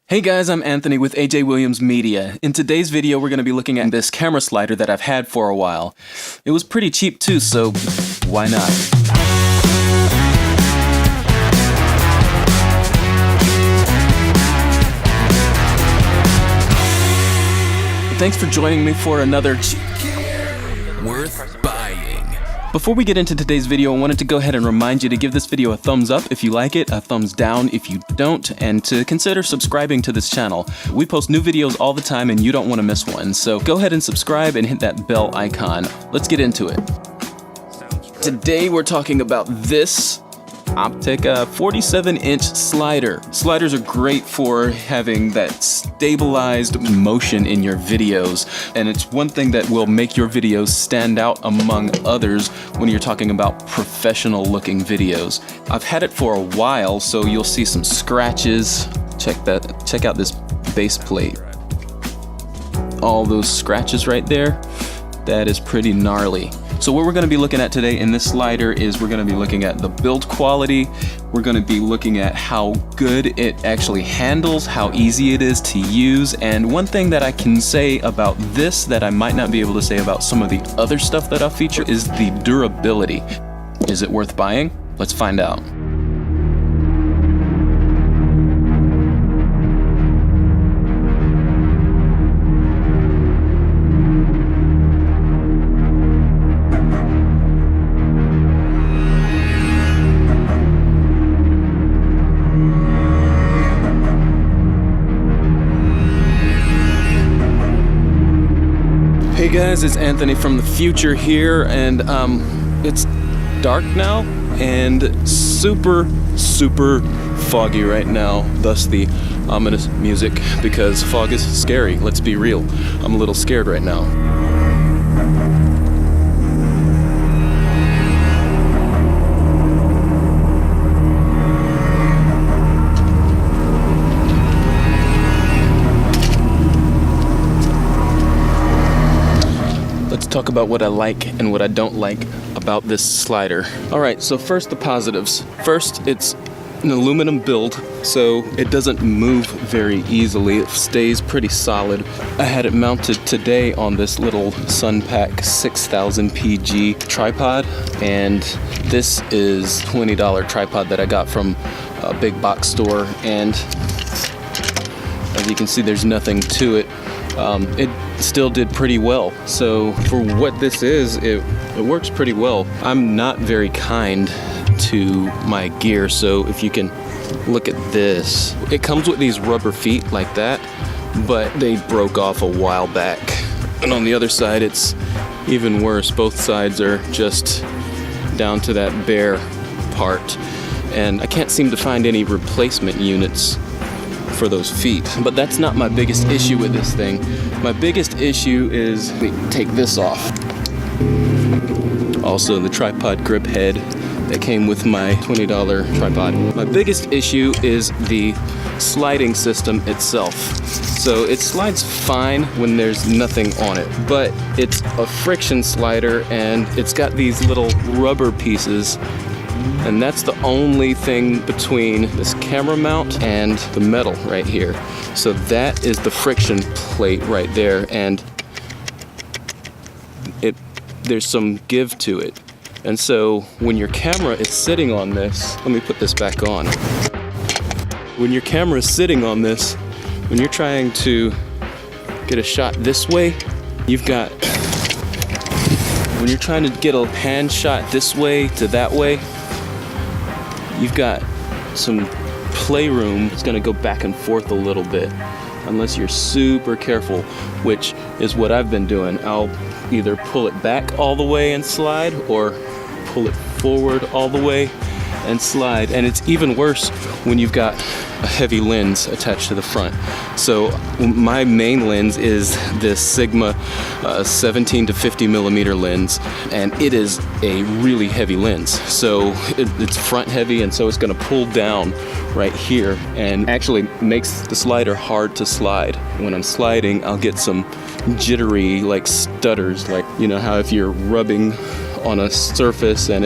Hey guys, I'm Anthony with AJ Williams Media. In today's video, we're going to be looking at this camera slider that I've had for a while. It was pretty cheap too, so why not? Thanks for joining me for another worth buying. Before we get into today's video, I wanted to go ahead and remind you to give this video a thumbs up if you like it, a thumbs down if you don't, and to consider subscribing to this channel. We post new videos all the time and you don't want to miss one, so go ahead and subscribe and hit that bell icon. Let's get into it. Today we're talking about this Opteka 47-inch slider. Sliders are great for having that stabilized motion in your videos, and it's one thing that will make your videos stand out among others when you're talking about professional looking videos. I've had it for a while, so you'll see some scratches. Check out this base plate. All those scratches right there, that is pretty gnarly. So what we're going to be looking at today in this slider is we're going to be looking at the build quality. We're going to be looking at how good it actually handles, how easy it is to use, and one thing that I can say about this that I might not be able to say about some of the other stuff that I'll feature is the durability. Is it worth buying? Let's find out. Hey guys, it's Anthony from the future here, and it's dark now and super foggy right now, thus the ominous music, because fog is scary. Let's be real, I'm a little scared right now. Let's talk about what I like and what I don't like about this slider. Alright, so first the positives. First, it's an aluminum build, so it doesn't move very easily. It stays pretty solid. I had it mounted today on this little Sunpack 6000 PG tripod, and this is $20 tripod that I got from a big box store, and as you can see, there's nothing to it. It still did pretty well. So for what this is, it works pretty well. I'm not very kind to my gear, so if you can look at this, it comes with these rubber feet like that, but they broke off a while back. And on the other side, it's even worse. Both sides are just down to that bare part, and I can't seem to find any replacement units for those feet. But that's not my biggest issue with this thing. My biggest issue is, take this off. Also the tripod grip head that came with my $20 tripod. My biggest issue is the sliding system itself. So it slides fine when there's nothing on it, but it's a friction slider and it's got these little rubber pieces, and that's the only thing between this camera mount and the metal right here. So that is the friction plate right there, and there's some give to it. And so when your camera is sitting on this, let me put this back on. When your camera is sitting on this, when you're trying to get a shot this way, when you're trying to get a hand shot this way to that way, you've got some playroom. It's gonna go back and forth a little bit unless you're super careful, which is what I've been doing. I'll either pull it back all the way and slide, or pull it forward all the way and slide. And it's even worse when you've got a heavy lens attached to the front. So my main lens is this Sigma 17 to 50 millimeter lens, and it is a really heavy lens. So it's front heavy, and so it's gonna pull down right here and actually makes the slider hard to slide. When I'm sliding, I'll get some jittery, like stutters, like, you know how if you're rubbing on a surface and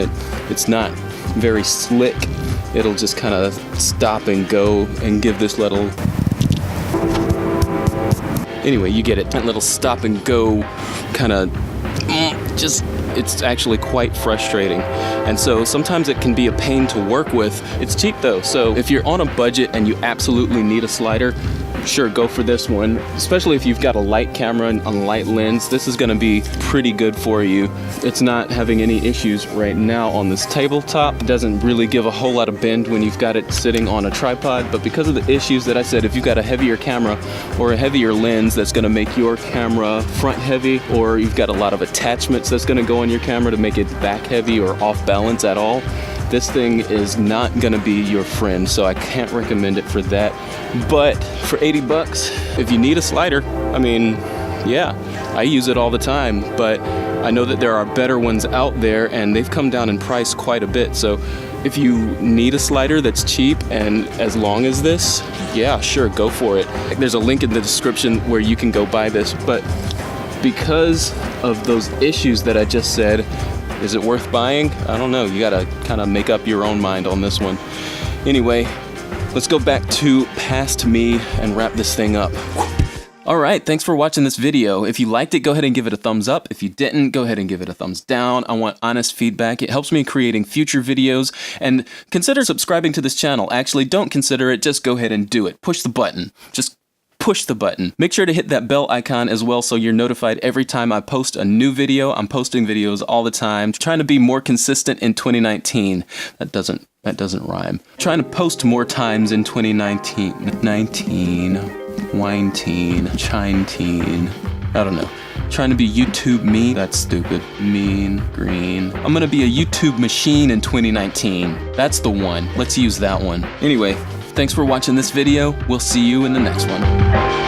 it's not very slick, it'll just kind of stop and go and give this little Anyway, you get it. That little stop and go kind of it's actually quite frustrating. And so sometimes it can be a pain to work with. It's cheap though, so if you're on a budget and you absolutely need a slider, sure, go for this one. Especially if you've got a light camera and a light lens, this is gonna be pretty good for you. It's not having any issues right now on this tabletop. It doesn't really give a whole lot of bend when you've got it sitting on a tripod, but because of the issues that I said, if you've got a heavier camera or a heavier lens that's gonna make your camera front heavy, or you've got a lot of attachments that's gonna go on your camera to make it back heavy or off balance at all, this thing is not gonna be your friend, so I can't recommend it for that. But for 80 bucks, if you need a slider, I mean, yeah, I use it all the time, but I know that there are better ones out there and they've come down in price quite a bit. So if you need a slider that's cheap and as long as this, yeah, sure, go for it. There's a link in the description where you can go buy this, but because of those issues that I just said, is it worth buying? I don't know. You gotta kind of make up your own mind on this one. Anyway, let's go back to past me and wrap this thing up. Alright, thanks for watching this video. If you liked it, go ahead and give it a thumbs up. If you didn't, go ahead and give it a thumbs down. I want honest feedback. It helps me in creating future videos. And consider subscribing to this channel. Actually, don't consider it. Just go ahead and do it. Push the button. Just push the button. Make sure to hit that bell icon as well so you're notified every time I post a new video. I'm posting videos all the time. Trying to be more consistent in 2019. That doesn't rhyme. Trying to post more times in 2019. 19, I don't know. Trying to be YouTube me. That's stupid. Mean, green. I'm gonna be a YouTube machine in 2019. That's the one. Let's use that one. Anyway, thanks for watching this video. We'll see you in the next one.